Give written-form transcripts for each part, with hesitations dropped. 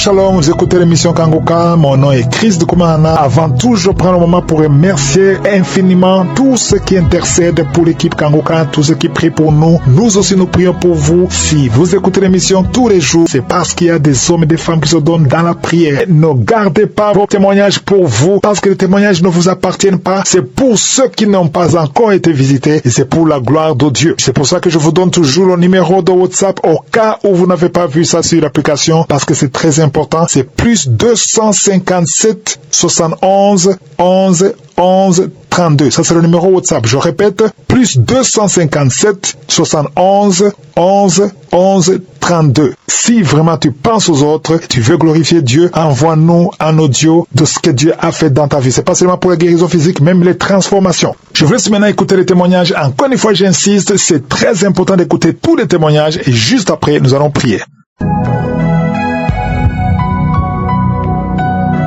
Shalom, vous écoutez l'émission Kangoka, mon nom est Chris de Koumana. Avant tout, je prends le moment pour remercier infiniment tous ceux qui intercèdent pour l'équipe Kangoka, tous ceux qui prient pour nous. Nous aussi, nous prions pour vous. Si vous écoutez l'émission tous les jours, c'est parce qu'il y a des hommes et des femmes qui se donnent dans la prière. Ne gardez pas vos témoignages pour vous, parce que les témoignages ne vous appartiennent pas. C'est pour ceux qui n'ont pas encore été visités et c'est pour la gloire de Dieu. C'est pour ça que je vous donne toujours le numéro de WhatsApp au cas où vous n'avez pas vu ça sur l'application, parce que c'est très important. C'est plus 257 71 11 11 32. Ça, c'est le numéro WhatsApp. Je répète, plus 257 71 11 11 32. Si vraiment tu penses aux autres, tu veux glorifier Dieu, envoie-nous un audio de ce que Dieu a fait dans ta vie. C'est pas seulement pour la guérison physique, même les transformations. Je vous laisse maintenant écouter les témoignages. Encore une fois, j'insiste, c'est très important d'écouter tous les témoignages et juste après, nous allons prier.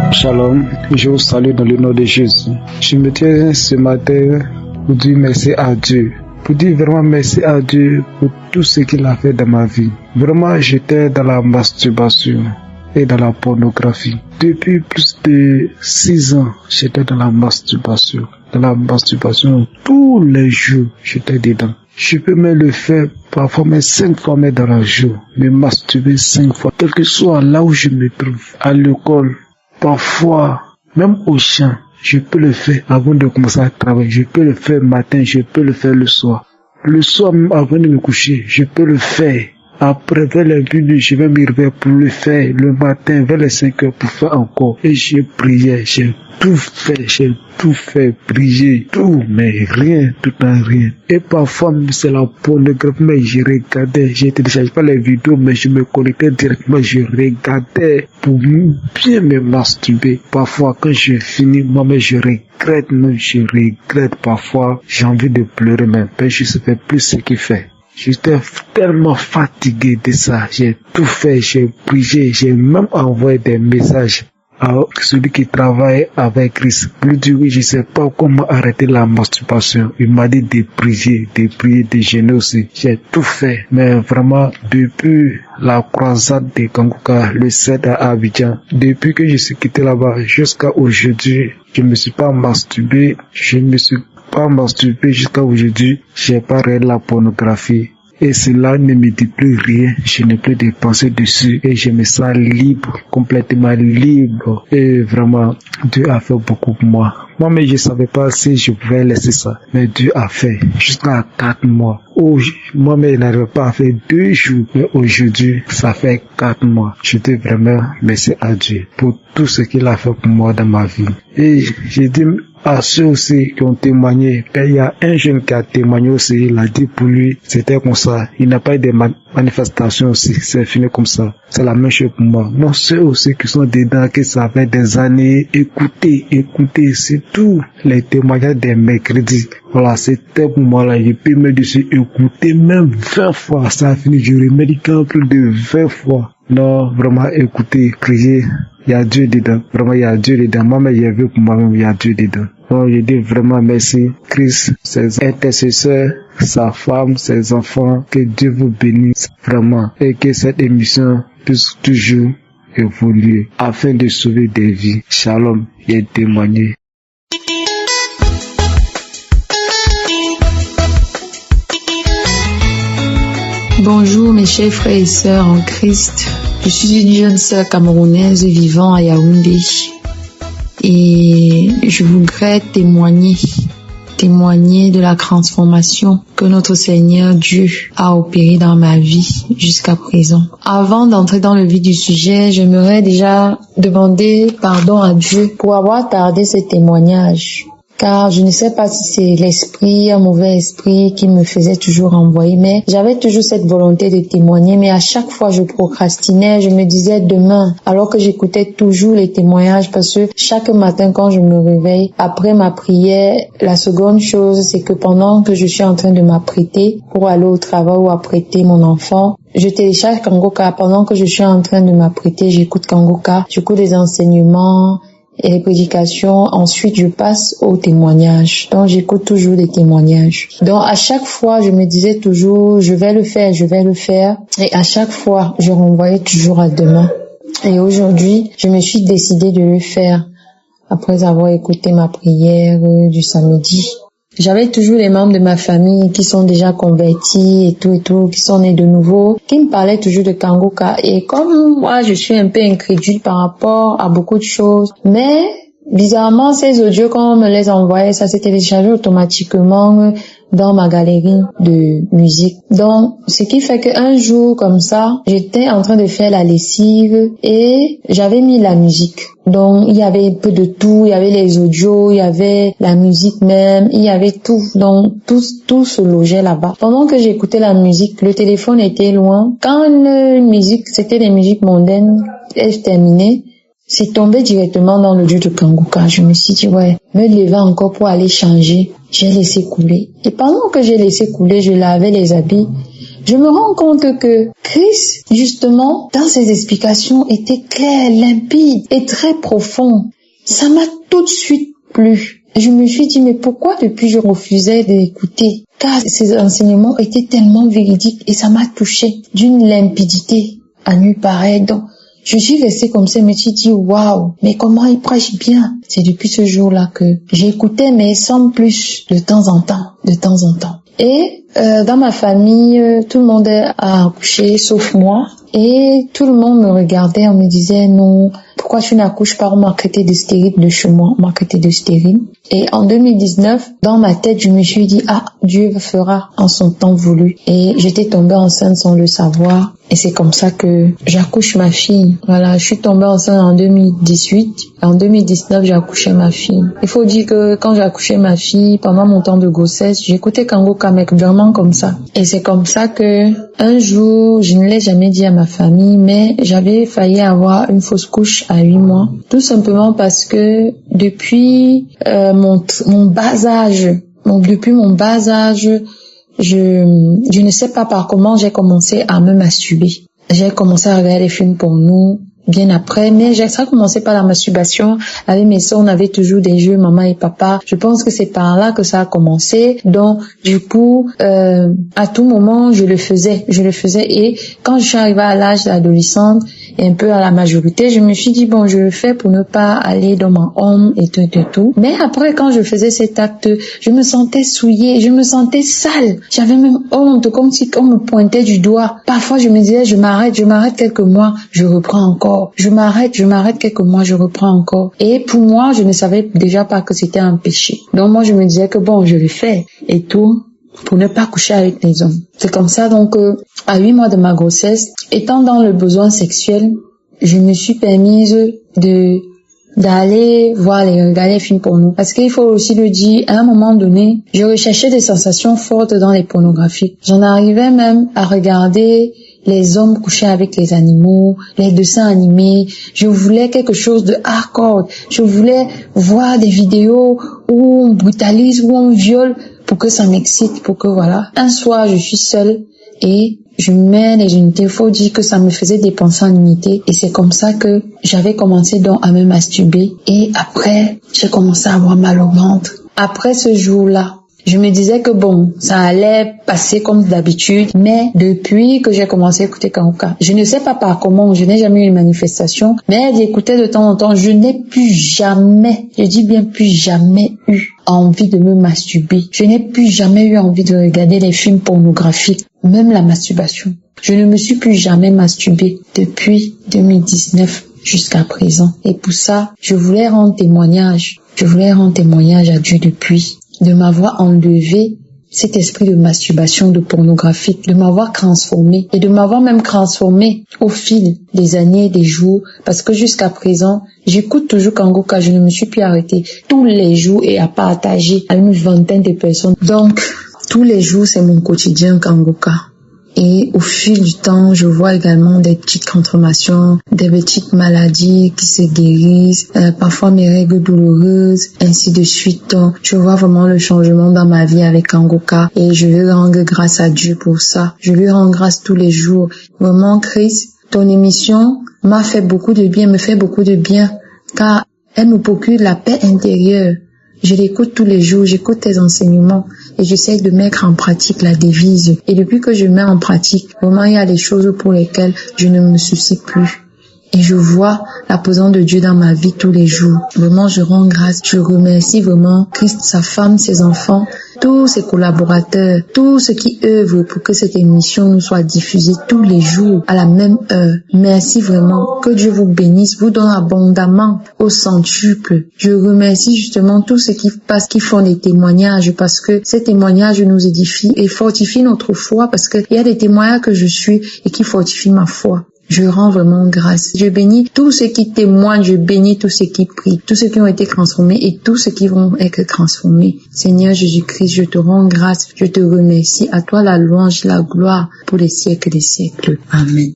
Shalom, je vous salue dans le nom de Jésus. Je me tiens ce matin pour dire merci à Dieu. Pour dire vraiment merci à Dieu pour tout ce qu'il a fait dans ma vie. Vraiment, j'étais dans la masturbation et dans la pornographie. Depuis plus de 6 ans, j'étais dans la masturbation. Dans la masturbation, tous les jours, j'étais dedans. Je peux même le faire parfois même 5 fois même dans le jour. Me masturber 5 fois, quel que soit là où je me trouve. À l'école, parfois, même au champ, je peux le faire avant de commencer à travailler. Je peux le faire le matin, je peux le faire le soir. Le soir, même avant de me coucher, je peux le faire. Après, vers les minuit, je vais me réveiller pour le faire. Le matin, vers les 5 heures, pour faire encore. Et j'ai prié, j'ai tout fait, prier, tout, mais rien, tout en rien. Et parfois, c'est la pornographie, mais je regardais, je téléchargeais pas les vidéos, mais je me connectais directement, je regardais pour bien me masturber. Parfois, quand je finis, moi-même, je regrette, parfois, j'ai envie de pleurer, mais je ne sais plus ce qu'il fait. J'étais tellement fatigué de ça. J'ai tout fait, j'ai prié, j'ai même envoyé des messages à celui qui travaille avec Christ. Pour lui dire oui, je sais pas comment arrêter la masturbation. Il m'a dit de prier, de jeûner aussi. J'ai tout fait. Mais vraiment, depuis la croisade de Kangoka, le 7 à Abidjan, depuis que je suis quitté là-bas jusqu'à aujourd'hui, je me suis pas masturbé, jusqu'à aujourd'hui, j'ai pas regardé la pornographie. Et cela ne me dit plus rien, je n'ai plus de pensée dessus et je me sens libre, complètement libre. Et vraiment, Dieu a fait beaucoup pour moi. Moi-même, je savais pas si je pouvais laisser ça, mais Dieu a fait jusqu'à 4 mois. Moi-même, je n'arrivais pas à faire 2 jours, mais aujourd'hui, ça fait 4 mois. Je dis vraiment merci à Dieu pour tout ce qu'il a fait pour moi dans ma vie. Et j'ai dit à ceux aussi qui ont témoigné, il y a un jeune qui a témoigné aussi, il a dit pour lui, c'était comme ça. Il n'a pas eu de manifestations aussi, c'est fini comme ça. C'est la même chose pour moi. Non, ceux aussi qui sont dedans, qui ça fait des années, écoutez, c'est tout les témoignages des mercredis. Voilà, c'était pour moi là, je peux me dire, écouter même 20 fois, ça a fini, je remédie plus de 20 fois. Non, vraiment, écoutez, priez. Il y a Dieu dedans. Vraiment, il y a Dieu dedans. Moi-même, j'ai vu pour moi-même, il y a Dieu dedans. Donc, je dis vraiment merci, Christ, ses intercesseurs, sa femme, ses enfants. Que Dieu vous bénisse vraiment. Et que cette émission puisse toujours évoluer afin de sauver des vies. Shalom, et témoigner. Bonjour mes chers frères et sœurs en Christ. Je suis une jeune sœur camerounaise vivant à Yaoundé et je voudrais témoigner de la transformation que notre Seigneur Dieu a opérée dans ma vie jusqu'à présent. Avant d'entrer dans le vif du sujet, j'aimerais déjà demander pardon à Dieu pour avoir tardé ce témoignage. Car je ne sais pas si c'est l'esprit, un mauvais esprit qui me faisait toujours envoyer, mais j'avais toujours cette volonté de témoigner, mais à chaque fois je procrastinais, je me disais demain, alors que j'écoutais toujours les témoignages, parce que chaque matin quand je me réveille, après ma prière, la seconde chose, c'est que pendant que je suis en train de m'apprêter pour aller au travail ou apprêter mon enfant, je télécharge Kangoka. Pendant que je suis en train de m'apprêter, j'écoute Kangoka, j'écoute les enseignements, et les prédications. Ensuite, je passe aux témoignages. Donc, j'écoute toujours des témoignages. Donc, à chaque fois, je me disais toujours, je vais le faire. Et à chaque fois, je renvoyais toujours à demain. Et aujourd'hui, je me suis décidée de le faire après avoir écouté ma prière du samedi. J'avais toujours les membres de ma famille qui sont déjà convertis et tout, qui sont nés de nouveau, qui me parlaient toujours de Kangoka. Et comme moi, je suis un peu incrédule par rapport à beaucoup de choses, mais bizarrement, ces audios, quand on me les envoyait, ça s'est téléchargé automatiquement dans ma galerie de musique. Donc, ce qui fait qu'un jour, comme ça, j'étais en train de faire la lessive et j'avais mis la musique. Donc, il y avait un peu de tout, il y avait les audios, il y avait la musique même, il y avait tout. Donc, tout se logeait là-bas. Pendant que j'écoutais la musique, le téléphone était loin. Quand une musique, c'était des musiques mondaines, elle terminait, c'est tombé directement dans l'audio de Kangoka. Je me suis dit, ouais, me lever encore pour aller changer. J'ai laissé couler. Et pendant que j'ai laissé couler, je lavais les habits. Je me rends compte que Chris, justement, dans ses explications, était clair, limpide et très profond. Ça m'a tout de suite plu. Je me suis dit, mais pourquoi depuis je refusais d'écouter? Car ces enseignements étaient tellement véridiques et ça m'a touché d'une limpidité à nulle pareille. Donc, je suis restée comme ça, je me suis dit, waouh, mais comment il prêche bien. C'est depuis ce jour-là que j'écoutais, mais sans plus, de temps en temps. Et dans ma famille, tout le monde a accouché, sauf moi. Et tout le monde me regardait, on me disait, non, pourquoi tu n'accouches pas? On m'a traité de stérile de chez moi, on m'a traité de stérile. Et en 2019, dans ma tête, je me suis dit, Dieu fera en son temps voulu. Et j'étais tombée enceinte sans le savoir. Et c'est comme ça que j'accouche ma fille. Voilà, je suis tombée enceinte en 2018. En 2019, j'ai accouché ma fille. Il faut dire que quand j'ai accouché ma fille, pendant mon temps de grossesse, j'écoutais Kangoka, mec, vraiment comme ça. Et c'est comme ça que un jour, je ne l'ai jamais dit à ma famille, mais j'avais failli avoir une fausse couche à 8 mois. Tout simplement parce que depuis mon bas âge, je ne sais pas par comment j'ai commencé à me masturber. J'ai commencé à regarder les films porno bien après, mais ça a commencé par la masturbation. Avec mes soeurs, on avait toujours des jeux maman et papa. Je pense que c'est par là que ça a commencé. Donc, du coup, à tout moment, je le faisais. Et quand je suis arrivée à l'âge d'adolescente et un peu à la majorité, je me suis dit, bon, je le fais pour ne pas aller dans ma honte et tout. Mais après, quand je faisais cet acte, je me sentais souillée, je me sentais sale. J'avais même honte, comme si on me pointait du doigt. Parfois, je me disais, je m'arrête quelques mois, je reprends encore. Je m'arrête quelques mois, je reprends encore. Et pour moi, je ne savais déjà pas que c'était un péché. Donc moi, je me disais que bon, je le fais et tout pour ne pas coucher avec les hommes. C'est comme ça, donc à 8 mois de ma grossesse, étant dans le besoin sexuel, je me suis permise d'aller regarder les films porno. Parce qu'il faut aussi le dire, à un moment donné, je recherchais des sensations fortes dans les pornographies. J'en arrivais même à regarder les hommes couchés avec les animaux, les dessins animés. Je voulais quelque chose de hardcore. Je voulais voir des vidéos où on brutalise, où on viole pour que ça m'excite, pour que voilà. Un soir, je suis seule et je mets les unités. Il faut dire que ça me faisait dépenser en unités. Et c'est comme ça que j'avais commencé donc à me masturber. Et après, j'ai commencé à avoir mal au ventre. Après ce jour-là, je me disais que bon, ça allait passer comme d'habitude, mais depuis que j'ai commencé à écouter Kangoka, je ne sais pas par comment, je n'ai jamais eu une manifestation, mais d'écouter de temps en temps, je n'ai plus jamais, je dis bien plus jamais eu envie de me masturber. Je n'ai plus jamais eu envie de regarder les films pornographiques, même la masturbation. Je ne me suis plus jamais masturbée depuis 2019 jusqu'à présent. Et pour ça, je voulais rendre témoignage à Dieu depuis de m'avoir enlevé cet esprit de masturbation, de pornographie, de m'avoir transformé et de m'avoir même transformé au fil des années, des jours, parce que jusqu'à présent, j'écoute toujours Kangoka, je ne me suis plus arrêtée tous les jours et à partager à une vingtaine de personnes. Donc, tous les jours, c'est mon quotidien Kangoka. Et au fil du temps, je vois également des petites transformations, des petites maladies qui se guérissent, parfois mes règles douloureuses, ainsi de suite. Donc, je vois vraiment le changement dans ma vie avec Kangoka et je veux rendre grâce à Dieu pour ça. Je lui rends grâce tous les jours. Vraiment, Chris, ton émission m'a fait beaucoup de bien, me fait beaucoup de bien, car elle me procure la paix intérieure. Je l'écoute tous les jours, j'écoute tes enseignements et j'essaie de mettre en pratique la devise. Et depuis que je mets en pratique, vraiment il y a des choses pour lesquelles je ne me soucie plus. Et je vois la présence de Dieu dans ma vie tous les jours. Vraiment, je rends grâce. Je remercie vraiment Christ, sa femme, ses enfants, tous ses collaborateurs, tous ceux qui œuvrent pour que cette émission nous soit diffusée tous les jours à la même heure. Merci vraiment. Que Dieu vous bénisse, vous donne abondamment au centuple. Je remercie justement tous ceux qui passent, qui font des témoignages, parce que ces témoignages nous édifient et fortifient notre foi, parce qu'il y a des témoignages que je suis et qui fortifient ma foi. Je rends vraiment grâce. Je bénis tous ceux qui témoignent, je bénis tous ceux qui prient, tous ceux qui ont été transformés et tous ceux qui vont être transformés. Seigneur Jésus-Christ, je te rends grâce, je te remercie. À toi la louange, la gloire pour les siècles des siècles. Amen.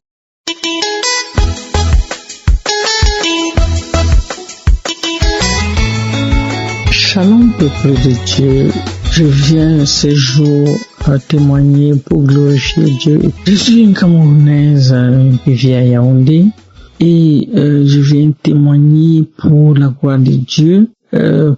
Shalom, peuple de Dieu. Je viens ce jour témoigner pour glorifier Dieu. Je suis une Camerounaise qui vit à Yaoundé et je viens témoigner pour la gloire de Dieu,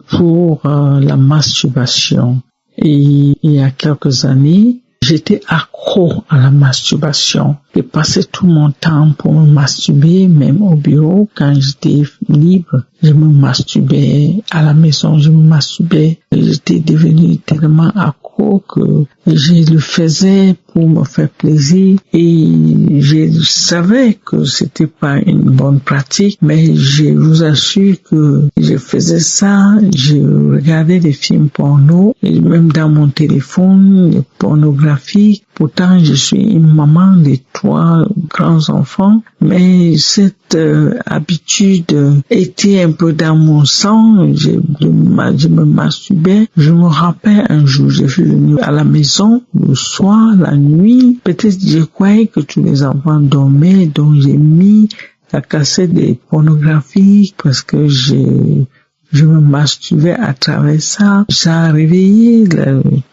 pour la masturbation. Et il y a quelques années, j'étais accro à la masturbation. Je passais tout mon temps pour me masturber, même au bureau, quand j'étais libre. Je me masturbais à la maison, je me masturbais. J'étais devenu tellement accro que je le faisais pour me faire plaisir et je savais que c'était pas une bonne pratique, mais je vous assure que je faisais ça, je regardais des films porno, et même dans mon téléphone, pornographique. Pourtant, je suis une maman de 3 grands enfants, mais cette habitude était un peu dans mon sang. Je me masturbais. Je me rappelle un jour, je suis venue à la maison le soir, la nuit. Peut-être je croyais que tous les enfants dormaient, donc j'ai mis la cassette des pornographies parce que je me masturbais à travers ça. Ça a réveillé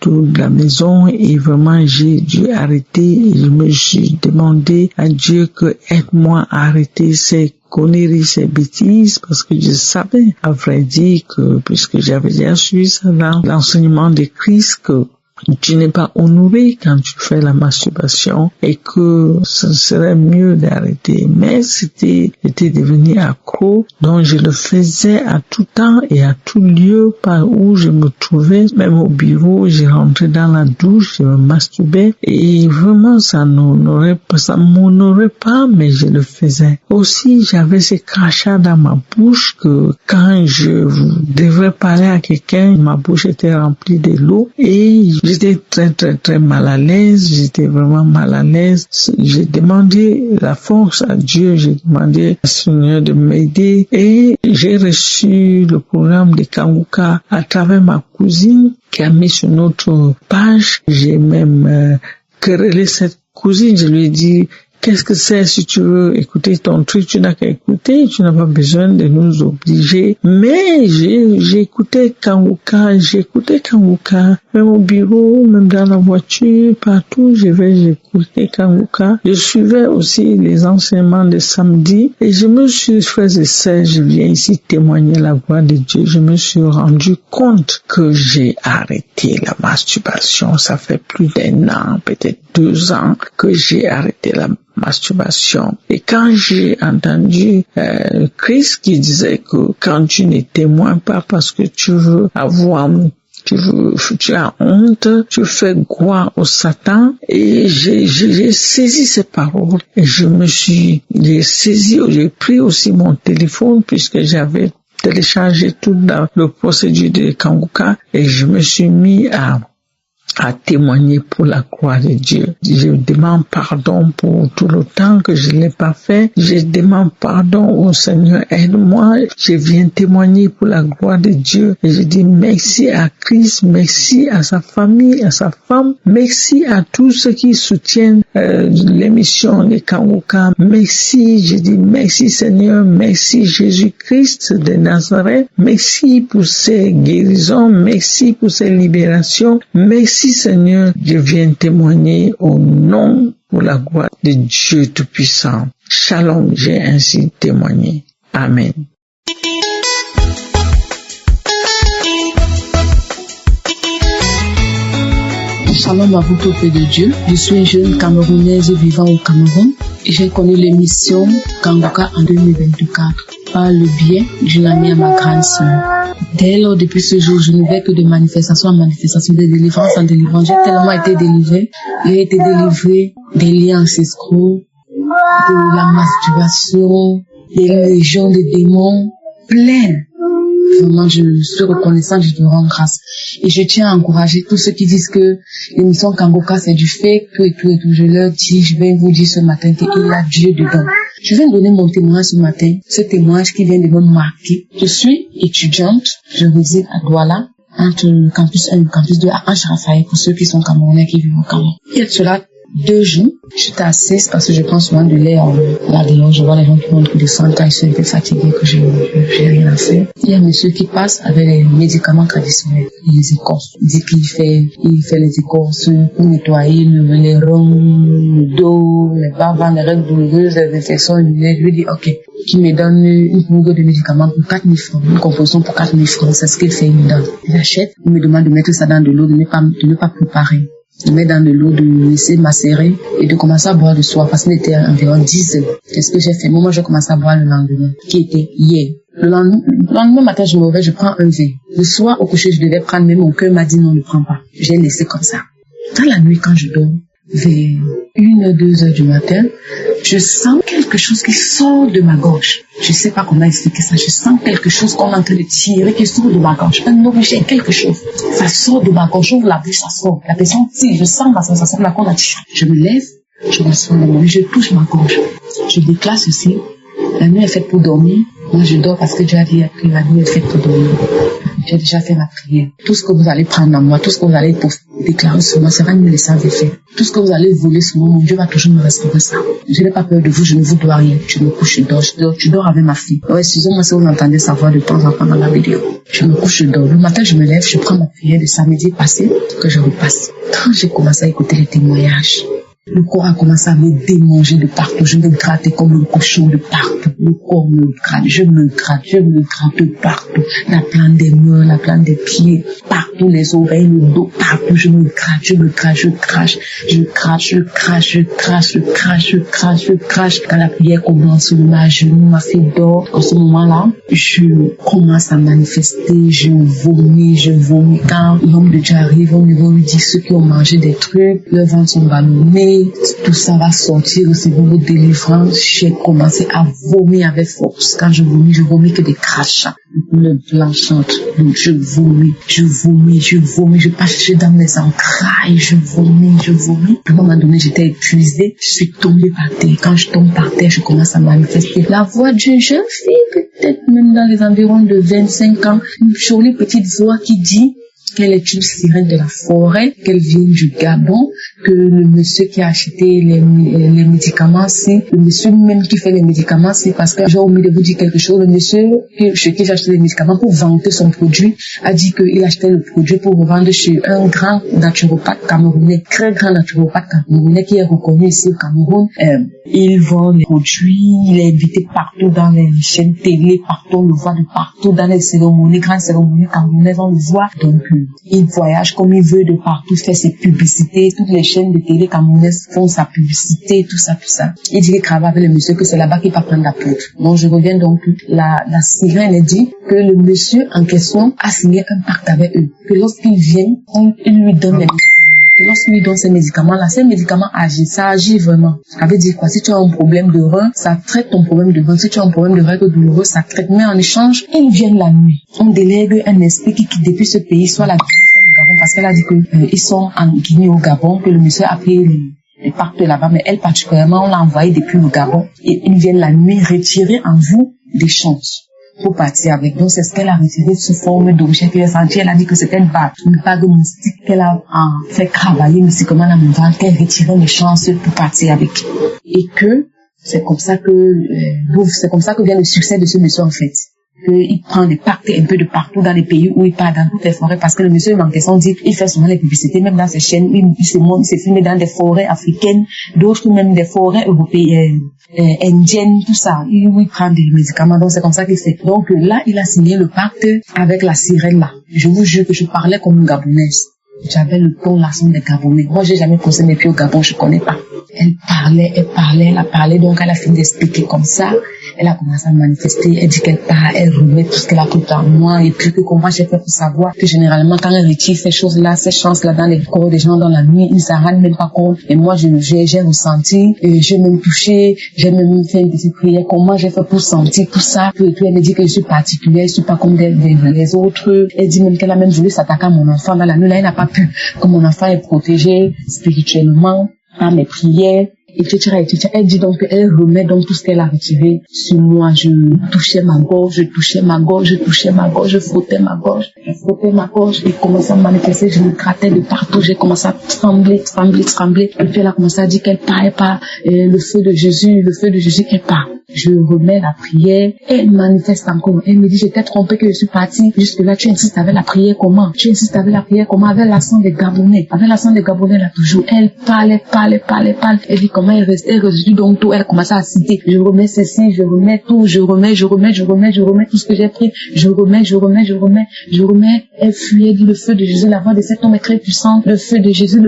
toute la maison et vraiment j'ai dû arrêter. Et je me suis demandé à Dieu que aide-moi à arrêter ces conneries, ces bêtises, parce que je savais, à vrai dire, que puisque j'avais déjà suivi ça dans l'enseignement de Christ, que tu n'es pas honoré quand tu fais la masturbation et que ce serait mieux d'arrêter. Mais j'étais devenu accro, donc je le faisais à tout temps et à tout lieu par où je me trouvais, même au bureau, je rentrais dans la douche, je me masturbais et vraiment ça m'honorait pas, mais je le faisais. Aussi, j'avais ces crachats dans ma bouche que quand je devrais parler à quelqu'un, ma bouche était remplie de l'eau et j'étais très mal à l'aise, j'étais vraiment mal à l'aise. J'ai demandé la force à Dieu, j'ai demandé au Seigneur de m'aider et j'ai reçu le programme de Kanguka à travers ma cousine qui a mis sur notre page. J'ai même querellé cette cousine, je lui ai dit: qu'est-ce que c'est? Si tu veux écouter ton truc, tu n'as qu'à écouter, tu n'as pas besoin de nous obliger. Mais j'ai écouté Kanguka, même au bureau, même dans la voiture, partout, j'écoutais Kanguka. Je suivais aussi les enseignements de samedi et je me suis fait ça, je viens ici témoigner la gloire de Dieu. Je me suis rendu compte que j'ai arrêté la masturbation. Ça fait plus d'1 an, peut-être 2 ans que j'ai arrêté la masturbation. Et quand j'ai entendu Christ qui disait que quand tu ne témoignes pas parce que tu as honte, tu fais gloire au Satan, et j'ai saisi ces paroles et j'ai pris aussi mon téléphone puisque j'avais téléchargé toute la procédure de Kanguka et je me suis mis à témoigner pour la gloire de Dieu. Je demande pardon pour tout le temps que je l'ai pas fait. Je demande pardon au Seigneur, aide-moi. Je viens témoigner pour la gloire de Dieu. Et je dis merci à Christ, merci à sa famille, à sa femme, merci à tous ceux qui soutiennent l'émission de Kanguka. Merci, je dis merci Seigneur, merci Jésus-Christ de Nazareth, merci pour ces guérisons, merci pour ces libérations, merci Seigneur, je viens témoigner au nom pour la gloire de Dieu Tout-Puissant. Shalom, j'ai ainsi témoigné. Amen. Shalom à vous, peuple de Dieu. Je suis une jeune Camerounaise vivant au Cameroun. J'ai connu l'émission Kangoka en 2024 par le biais d'une amie à ma grande sœur. Dès lors, depuis ce jour, je ne vais que de manifestation en manifestation, de délivrance en délivrance. J'ai tellement été délivrée. J'ai été délivrée des liens ancestraux, de la masturbation, des légions de démons, pleines. Vraiment, je suis reconnaissante, je te rends grâce. Et je tiens à encourager tous ceux qui disent que l'émission Kangoka c'est du fake, tout et tout. Je leur dis, je vais vous dire ce matin qu'il y a Dieu dedans. Je viens donner mon témoignage ce matin, ce témoignage qui vient de me marquer. Je suis étudiante, je réside à Douala, entre le campus 1 et le campus 2 à Anche-Raphaël, pour ceux qui sont camerounais qui vivent au Cameroun. Il y a de cela 2 jours, j'étais assise parce que je prends souvent de lait là-dedans. Je vois les gens qui montrent de sang quand ils sont un peu fatigués, que j'ai rien à faire. Il y a un monsieur qui passe avec les médicaments traditionnels, les écorces. Il dit qu'il fait les écorces pour nettoyer les reins, le dos, les bavans, les règles douloureuses, les infections urinaires. Je lui dis, ok, qui me donne une bourre de médicaments pour 4 000 francs, une composition pour 4 000 francs, c'est ce qu'il fait, il me donne. J'achète, il me demande de mettre ça dans de l'eau, de ne pas préparer. De mettre dans de l'eau, de laisser macérer et de commencer à boire le soir parce qu'il était environ 10 heures. Qu'est-ce que j'ai fait? Moi, j'ai commencé à boire le lendemain, qui était hier. Le lendemain matin, je me réveille, je prends un verre. Le soir, au coucher, je devais prendre, mais mon cœur m'a dit non, ne prends pas. J'ai laissé comme ça. Dans la nuit, quand je dors, vers 1h, 2h du matin, je sens quelque chose qui sort de ma gorge. Je sais pas comment expliquer ça. Je sens quelque chose qu'on est en train de tirer, qui sort de ma gorge. Un objet, quelque chose. Ça sort de ma gorge. J'ouvre la bouche, ça sort. La personne tire. Je sens la sensation de la qu'on a tiré. Je me lève, je m'assois dans mon lit, je touche ma gorge. Je déclare ceci. La nuit est faite pour dormir. Moi, je dors parce que Dieu a dit que la nuit est faite pour dormir. J'ai déjà fait ma prière. Tout ce que vous allez prendre en moi, tout ce que vous allez déclarer sur moi sera une licence de fait. Tout ce que vous allez voler sur moi, mon Dieu va toujours me restaurer ça. Je n'ai pas peur de vous, je ne vous dois rien. Je me couche, je dors avec ma fille. Ouais, excusez-moi si vous entendez sa voix de temps en temps dans la vidéo. Je me couche, je dors. Le matin, je me lève, je prends ma prière de samedi passé que je repasse. Quand j'ai commencé à écouter les témoignages, le corps a commencé à me démanger de partout. Je me grattais comme un cochon de partout. Le corps me gratte, je me gratte de partout. La plante des mains, la plante des pieds, partout, les oreilles, le dos, partout. Je me gratte, je crache. Quand la prière commence, ma genou, ma fille dort. En ce moment-là, je commence à manifester, je vomis. Quand l'homme de Dieu arrive, on lui dit ceux qui ont mangé des trucs, leurs ventres sont ballonnés. Tout ça va sortir, recevoir vos délivrances. J'ai commencé à vomir avec force. Quand je vomis que des crachats. Le blanchante. Donc je vomis. Je passe dans mes entrailles. Je vomis. À un moment donné, j'étais épuisée. Je suis tombée par terre. Quand je tombe par terre, je commence à manifester la voix d'une jeune fille, peut-être même dans les environs de 25 ans. Une jolie petite voix qui dit qu'elle est une sirène de la forêt, qu'elle vient du Gabon, que le monsieur qui a acheté les médicaments, c'est le monsieur même qui fait les médicaments, c'est parce que j'ai omis de vous dire quelque chose. Le monsieur chez qui j'ai acheté les médicaments pour vanter son produit a dit qu'il achetait le produit pour revendre chez un grand naturopathe camerounais, très grand naturopathe camerounais qui est reconnu ici au Cameroun. Il vend les produits, il est invité partout dans les chaînes télé, partout, on le voit de partout, dans les cérémonies, grandes cérémonies camerounaises, on le voit. Donc, il voyage comme il veut de partout, fait ses publicités, toutes les chaînes de télé camerounaises font sa publicité, tout ça. Il dit qu'il travaille avec le monsieur, que c'est là-bas qu'il va prendre la poudre. Donc, je reviens donc, la sirène dit que le monsieur en question a signé un pacte avec eux, que lorsqu'il vient, il lui donne les médicaments. Lorsqu'il lui donne ces médicaments-là, ces médicaments agissent, ça agit vraiment. Ça veut dire quoi? Si tu as un problème de rein, ça traite ton problème de rein. Si tu as un problème de règles douloureuses, ça traite. Mais en échange, ils viennent la nuit. On délègue un esprit qui quitte depuis ce pays, soit la Guinée du Gabon, parce qu'elle a dit que ils sont en Guinée au Gabon, que le monsieur a pris les pactes là-bas, mais elle particulièrement, on l'a envoyé depuis le Gabon. Et ils viennent la nuit retirer en vous des chances pour partir avec. Donc, c'est ce qu'elle a retiré sous forme d'objet qu'elle a senti. Elle a dit que c'était une bague mystique qu'elle a fait travailler mystiquement la mentale, qu'elle retirait les chances pour partir avec. Et que c'est comme ça que vient le succès de ce monsieur, en fait. Il prend des pactes un peu de partout dans les pays où il part, dans toutes les forêts, parce que le monsieur en question dit, il fait souvent les publicités, même dans ses chaînes, il se filme dans des forêts africaines, d'autres même des forêts européennes, indiennes, tout ça, où il prend des médicaments, donc c'est comme ça qu'il fait. Donc là, il a signé le pacte avec la sirène là. Je vous jure que je parlais comme une Gabonaise. J'avais le ton, l'accent des Gabonais. Moi, j'ai jamais posé mes pieds au Gabon, je connais pas. Elle a parlé, donc elle a fini d'expliquer comme ça. Elle a commencé à manifester, elle dit qu'elle part, elle remet tout ce qu'elle a cru en moi, et puis que comment j'ai fait pour savoir que généralement quand elle retire ces choses-là, ces chances-là dans les corps des gens dans la nuit, ils s'en rendent même pas compte. Et moi, j'ai ressenti, j'ai même touché, j'ai même fait une petite prière, comment j'ai fait pour sentir tout ça. Puis elle me dit que je suis particulière, je suis pas comme les autres. Elle dit même qu'elle a même voulu s'attaquer à mon enfant dans la nuit, là, elle n'a pas pu, que mon enfant est protégé spirituellement par mes prières. Etc. Elle dit donc qu'elle remet donc tout ce qu'elle a retiré sur moi. Je touchais ma gorge, je frottais ma gorge, et commençait à manifester, je me grattais de partout, j'ai commencé à trembler. Et puis elle a commencé à dire qu'elle part, le feu de Jésus, elle part. Je remets la prière, elle manifeste encore. Elle me dit, j'étais trompée que je suis partie. Jusque là, tu insistes avec la prière comment? Avec l'accent des Gabonais. Là, toujours. Elle parle. Elle dit comment elle résout donc tout. Elle commence à citer. Je remets ceci, je remets tout, je remets tout ce que j'ai pris. Je remets. Elle fuit, elle dit le feu de Jésus, la voix de cet homme est très puissante. Le feu de Jésus.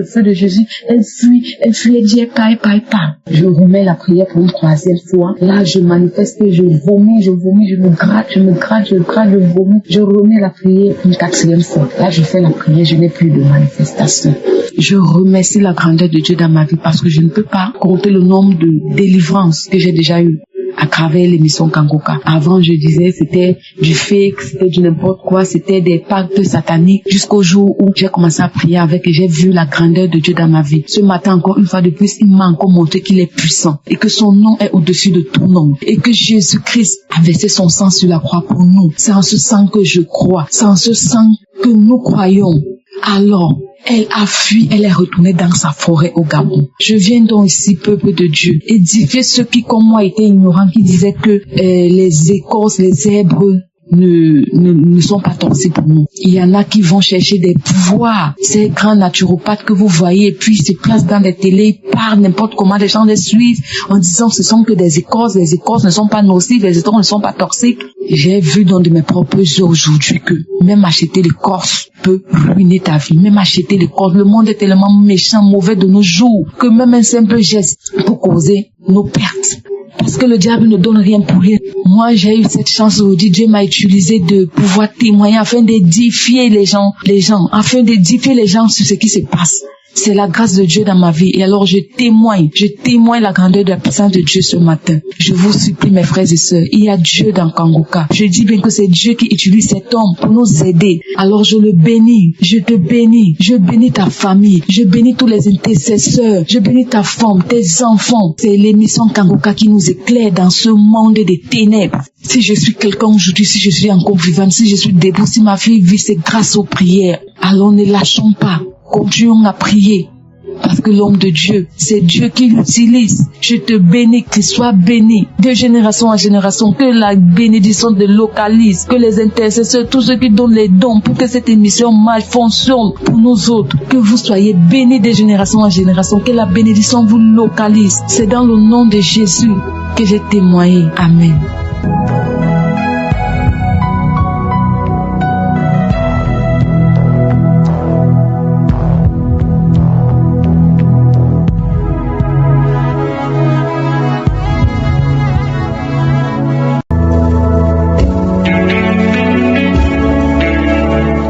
Elle fuit, elle dit, elle part. Je remets la prière pour une troisième fois. Là, je manifeste, je vomis, je me gratte, je vomis. Je remets la prière une quatrième fois. Là, je fais la prière, je n'ai plus de manifestation. Je remercie la grandeur de Dieu dans ma vie parce que je ne peux pas compter le nombre de délivrances que j'ai déjà eues à travers l'émission Kangoka. Avant, je disais, c'était du fake, c'était du n'importe quoi, c'était des pactes sataniques, jusqu'au jour où j'ai commencé à prier avec et j'ai vu la grandeur de Dieu dans ma vie. Ce matin, encore une fois de plus, il m'a encore montré qu'il est puissant et que son nom est au-dessus de tout nom et que Jésus-Christ a versé son sang sur la croix pour nous. C'est en ce sang que je crois, c'est en ce sang que nous croyons. Alors, elle a fui, elle est retournée dans sa forêt au Gabon. Je viens donc ici, peuple de Dieu, édifier ceux qui, comme moi, étaient ignorants, qui disaient que les écorces, les zèbres ne sont pas toxiques pour nous. Il y en a qui vont chercher des pouvoirs. Ces grands naturopathes que vous voyez, et puis ils se placent dans les télés, ils parlent n'importe comment, les gens les suivent en disant que ce sont que des écorces, les écorces ne sont pas nocives, les écorces ne sont pas toxiques. J'ai vu dans de mes propres yeux aujourd'hui que même acheter l'écorce peut ruiner ta vie. Même acheter l'écorce, le monde est tellement méchant, mauvais de nos jours, que même un simple geste peut causer nos pertes. Parce que le diable ne donne rien pour rien. Moi, j'ai eu cette chance aujourd'hui. Dieu m'a utilisé de pouvoir témoigner afin d'édifier les gens, afin d'édifier les gens sur ce qui se passe. C'est la grâce de Dieu dans ma vie. Et alors, je témoigne la grandeur de la puissance de Dieu ce matin. Je vous supplie, mes frères et sœurs, il y a Dieu dans Kangoka. Je dis bien que c'est Dieu qui utilise cet homme pour nous aider. Alors, je le bénis, je te bénis, je bénis ta famille, je bénis tous les intercesseurs, je bénis ta femme, tes enfants. C'est l'émission Kangoka qui nous éclaire dans ce monde des ténèbres. Si je suis quelqu'un aujourd'hui, si je suis encore vivante, si je suis debout, si ma fille vit, c'est grâce aux prières. Alors, ne lâchons pas. Continuons à prier. Parce que l'homme de Dieu, c'est Dieu qui l'utilise. Je te bénis, qu'il soit béni de génération en génération, que la bénédiction te localise, que les intercesseurs, tous ceux qui donnent les dons pour que cette émission marche, fonctionne pour nous autres, que vous soyez bénis de génération en génération, que la bénédiction vous localise. C'est dans le nom de Jésus que j'ai témoigné. Amen.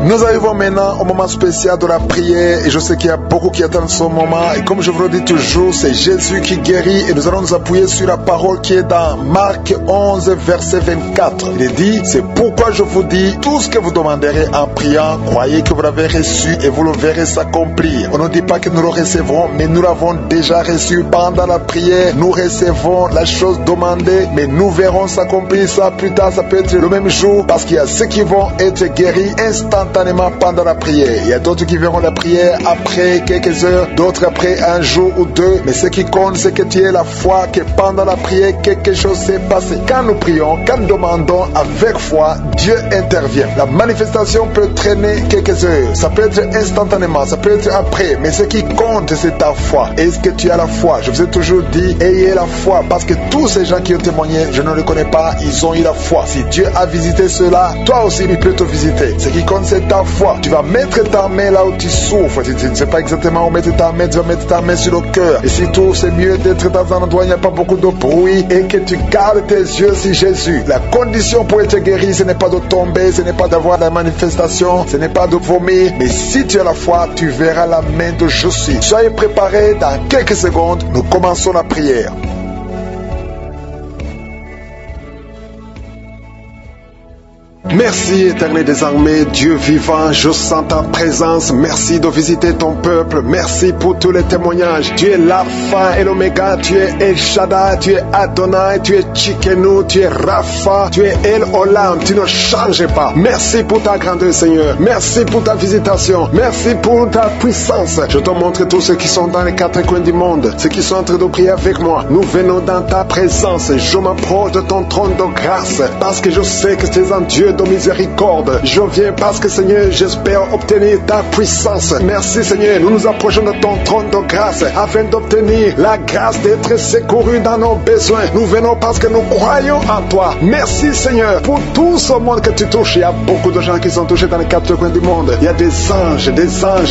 Nous arrivons maintenant au moment spécial de la prière et je sais qu'il y a beaucoup qui attendent ce moment et comme je vous le dis toujours, c'est Jésus qui guérit et nous allons nous appuyer sur la parole qui est dans Marc 11 verset 24. Il dit, c'est pourquoi je vous dis, tout ce que vous demanderez en priant, croyez que vous l'avez reçu et vous le verrez s'accomplir. On ne dit pas que nous le recevrons, mais nous l'avons déjà reçu pendant la prière. Nous recevons la chose demandée, mais nous verrons s'accomplir ça plus tard. Ça peut être le même jour parce qu'il y a ceux qui vont être guéris instantanément pendant la prière. Il y a d'autres qui verront la prière après quelques heures, d'autres après un jour ou deux. Mais ce qui compte, c'est que tu aies la foi que pendant la prière, quelque chose s'est passé. Quand nous prions, quand nous demandons avec foi, Dieu intervient. La manifestation peut traîner quelques heures. Ça peut être instantanément, ça peut être après. Mais ce qui compte, c'est ta foi. Est-ce que tu as la foi? Je vous ai toujours dit, ayez la foi. Parce que tous ces gens qui ont témoigné, je ne les connais pas, ils ont eu la foi. Si Dieu a visité cela, toi aussi, il peut te visiter. Ce qui compte, c'est ta foi. toi. Tu vas mettre ta main là où tu souffres. Tu ne sais pas exactement où mettre ta main. Tu vas mettre ta main sur le cœur. Et surtout, c'est mieux d'être dans un endroit où il n'y a pas beaucoup de bruit et que tu gardes tes yeux sur Jésus. La condition pour être guéri, ce n'est pas de tomber, ce n'est pas d'avoir la manifestation, ce n'est pas de vomir. Mais si tu as la foi, tu verras la main de Jésus. Soyez préparés, dans quelques secondes, nous commençons la prière. Merci, éternel des armées, Dieu vivant, je sens ta présence. Merci de visiter ton peuple. Merci pour tous les témoignages. Tu es l'Alpha et l'Oméga, tu es El Shaddai, tu es Adonai, tu es Tsidkenu, tu es Rapha, tu es El Olam, tu ne changes pas. Merci pour ta grandeur, Seigneur. Merci pour ta visitation. Merci pour ta puissance. Je te montre tous ceux qui sont dans les quatre coins du monde, ceux qui sont en train de prier avec moi. Nous venons dans ta présence. Je m'approche de ton trône de grâce parce que je sais que tu es un Dieu de miséricorde. Je viens parce que, Seigneur, j'espère obtenir ta puissance. Merci, Seigneur. Nous nous approchons de ton trône de grâce afin d'obtenir la grâce d'être secourus dans nos besoins. Nous venons parce que nous croyons en toi. Merci, Seigneur, pour tout ce monde que tu touches. Il y a beaucoup de gens qui sont touchés dans les quatre coins du monde. Il y a des anges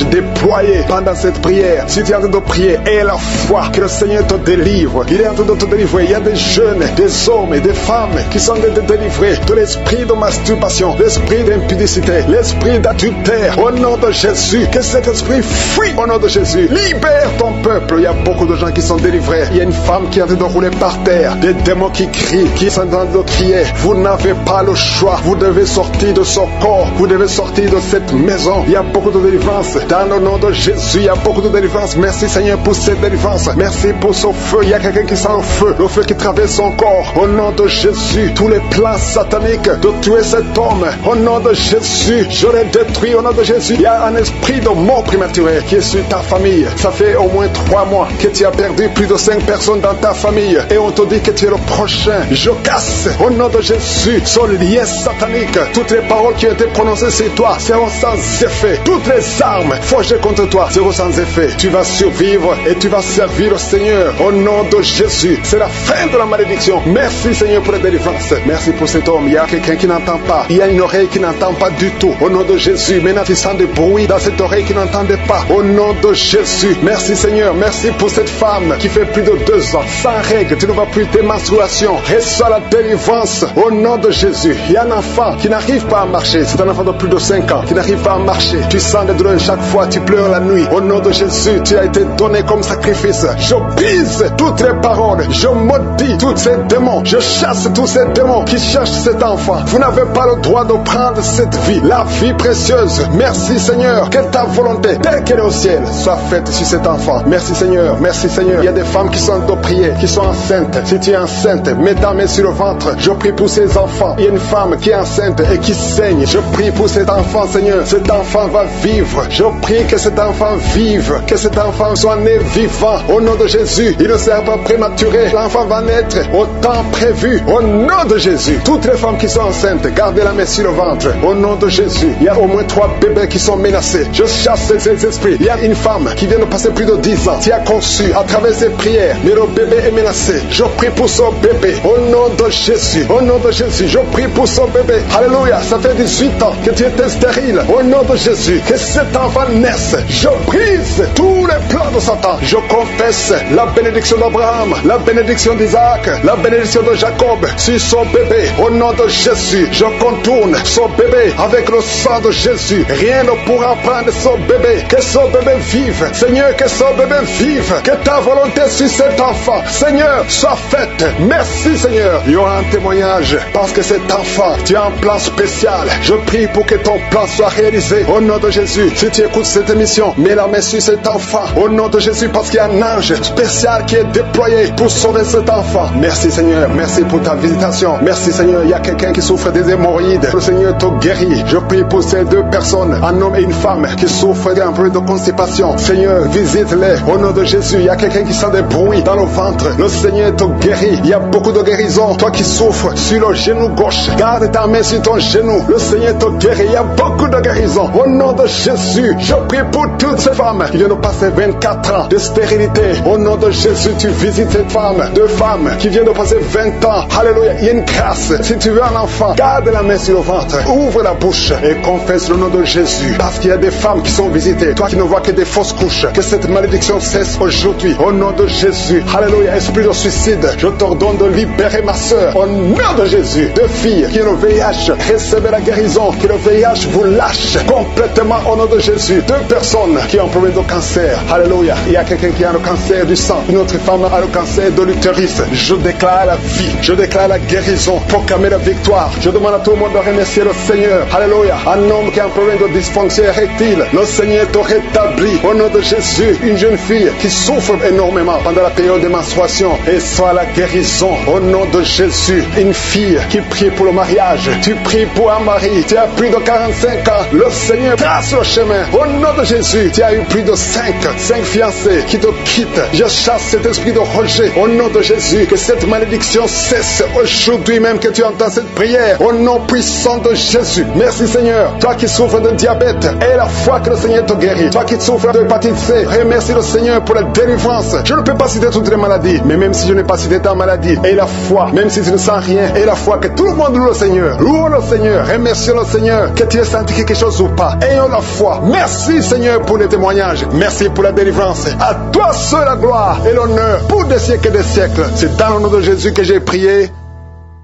déployés pendant cette prière. Si tu es en train de prier, aie la foi que le Seigneur te délivre. Il est en train de te délivrer. Il y a des jeunes, des hommes et des femmes qui sont délivrés de l'esprit de masturbation, l'esprit d'impudicité, l'esprit d'adultère. Au nom de Jésus, que cet esprit fuit au nom de Jésus. Libère ton peuple. Il y a beaucoup de gens qui sont délivrés. Il y a une femme qui est en train de rouler par terre. Des démons qui crient, qui sont en train de crier. Vous n'avez pas le choix. Vous devez sortir de ce corps. Vous devez sortir de cette maison. Il y a beaucoup de délivrance. Dans le nom de Jésus, il y a beaucoup de délivrance. Merci, Seigneur, pour cette délivrance. Merci pour ce feu. Il y a quelqu'un qui sent le feu qui traverse son corps. Au nom de Jésus, tous les plans sataniques de tuer cet homme, au nom de Jésus, je les détruis au nom de Jésus. Il y a un esprit de mort prématurée qui est sur ta famille. Ça fait au moins 3 mois que tu as perdu plus de 5 personnes dans ta famille et on te dit que tu es le prochain. Je casse au nom de Jésus ce lien satanique. Toutes les paroles qui ont été prononcées sur toi seront sans effet. Toutes les armes forgées contre toi seront sans effet. Tu vas survivre et tu vas servir au Seigneur au nom de Jésus. C'est la fin de la malédiction. Merci, Seigneur, pour la délivrance. Merci pour cet homme. Il y a quelqu'un qui n'entend pas. Il y a une oreille qui n'entend pas du tout. Au nom de Jésus. Maintenant, tu sens des bruits dans cette oreille qui n'entendait pas. Au nom de Jésus. Merci, Seigneur. Merci pour cette femme qui fait plus de 2 ans. Sans règle. Tu ne vas plus tes menstruations. Reçois la délivrance. Au nom de Jésus. Il y a un enfant qui n'arrive pas à marcher. C'est un enfant de plus de 5 ans qui n'arrive pas à marcher. Tu sens des douleurs chaque fois. Tu pleures la nuit. Au nom de Jésus. Tu as été donné comme sacrifice. Je brise toutes les paroles. Je maudis tous ces démons. Je chasse tous ces démons qui cherchent cet enfant. Vous n'avez pas le droit de prendre cette vie, la vie précieuse. Merci, Seigneur, que ta volonté, telle qu'elle est au ciel, soit faite sur cet enfant. Merci, Seigneur. Merci, Seigneur. Il y a des femmes qui sont de prier, qui sont enceintes. Si tu es enceinte, mets ta main sur le ventre. Je prie pour ces enfants. Il y a une femme qui est enceinte et qui saigne. Je prie pour cet enfant, Seigneur. Cet enfant va vivre. Je prie que cet enfant vive, que cet enfant soit né vivant. Au nom de Jésus, il ne sera pas prématuré. L'enfant va naître au temps prévu. Au nom de Jésus. Toutes les femmes qui sont enceintes, gardez la main sur le ventre. Au nom de Jésus, il y a au moins 3 bébés qui sont menacés. Je chasse ces esprits. Il y a une femme qui vient de passer plus de 10 ans, qui a conçu à travers ses prières, mais le bébé est menacé. Je prie pour ce bébé. Au nom de Jésus. Au nom de Jésus, je prie pour ce bébé. Alléluia. Ça fait 18 ans que tu étais stérile. Au nom de Jésus, que cet enfant naisse. Je brise tous les plans de Satan. Je confesse la bénédiction d'Abraham, la bénédiction d'Isaac, la bénédiction de Jacob sur son bébé. Au nom de Jésus, je contourne son bébé avec le sang de Jésus. Rien ne pourra prendre son bébé. Que son bébé vive. Seigneur, que son bébé vive. Que ta volonté sur cet enfant, Seigneur, soit faite. Merci, Seigneur. Il y aura un témoignage parce que cet enfant, tu as un plan spécial. Je prie pour que ton plan soit réalisé. Au nom de Jésus, si tu écoutes cette émission, mets la main sur cet enfant. Au nom de Jésus, parce qu'il y a un ange spécial qui est déployé pour sauver cet enfant. Merci, Seigneur. Merci pour ta visitation. Merci, Seigneur. Il y a quelqu'un qui souffre des hémorroïdes. Le Seigneur te guérit. Je prie pour ces 2 personnes, un homme et une femme, qui souffrent d'un peu de constipation. Seigneur, visite-les. Au nom de Jésus, il y a quelqu'un qui sent des bruits dans le ventre. Le Seigneur te guérit. Il y a beaucoup de guérison. Toi qui souffres sur le genou gauche, garde ta main sur ton genou. Le Seigneur te guérit. Il y a beaucoup de guérison. Au nom de Jésus, je prie pour toutes ces femmes qui viennent de passer 24 ans de stérilité. Au nom de Jésus, tu visites ces femmes. 2 femmes qui viennent de passer 20 ans. Alléluia. Il y a une grâce. Si tu veux un enfant, garde Mets la main sur le ventre, ouvre la bouche et confesse le nom de Jésus. Parce qu'il y a des femmes qui sont visitées, toi qui ne vois que des fausses couches, que cette malédiction cesse aujourd'hui, au nom de Jésus. Alléluia, esprit de suicide, je t'ordonne de libérer ma soeur, au nom de Jésus. Deux filles qui ont le VIH, recevez la guérison, que le VIH vous lâche complètement au nom de Jésus. Deux personnes qui ont un problème de cancer, alléluia, il y a quelqu'un qui a le cancer du sang, une autre femme a le cancer de l'utérus. Je déclare la vie, je déclare la guérison, proclamer la victoire. Je demande à tout le monde de remercier le Seigneur, alléluia. Un homme qui a un problème de dysfonction érectile, le Seigneur te rétablit au nom de Jésus. Une jeune fille qui souffre énormément pendant la période de menstruation, et soit la guérison au nom de Jésus. Une fille qui prie pour le mariage, tu pries pour un mari, tu as plus de 45 ans, le Seigneur trace le chemin au nom de Jésus. Tu as eu plus de 5 fiancés qui te quittent, je chasse cet esprit de rejet au nom de Jésus. Que cette malédiction cesse aujourd'hui même que tu entends cette prière au nom puissant de Jésus. Merci Seigneur. Toi qui souffres de diabète, et la foi que le Seigneur te guérit. Toi qui souffres de hépatite C, remercie le Seigneur pour la délivrance. Je ne peux pas citer toutes les maladies, mais même si je n'ai pas cité ta maladie, et la foi, même si tu ne sens rien, et la foi que tout le monde loue le Seigneur. Loue le Seigneur, remercie le Seigneur, que tu aies senti quelque chose ou pas. Ayons la foi. Merci Seigneur pour les témoignages. Merci pour la délivrance. À toi seul la gloire et l'honneur pour des siècles et des siècles. C'est dans le nom de Jésus que j'ai prié.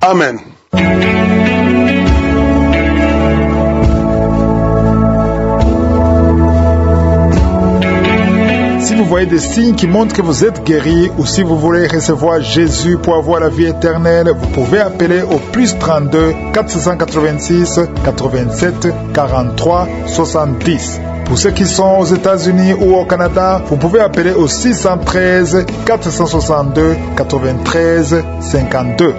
Amen. Si vous voyez des signes qui montrent que vous êtes guéri, ou si vous voulez recevoir Jésus pour avoir la vie éternelle, vous pouvez appeler au plus 32 486 87 43 70. Pour ceux qui sont aux États-Unis ou au Canada, vous pouvez appeler au 613 462 93 52.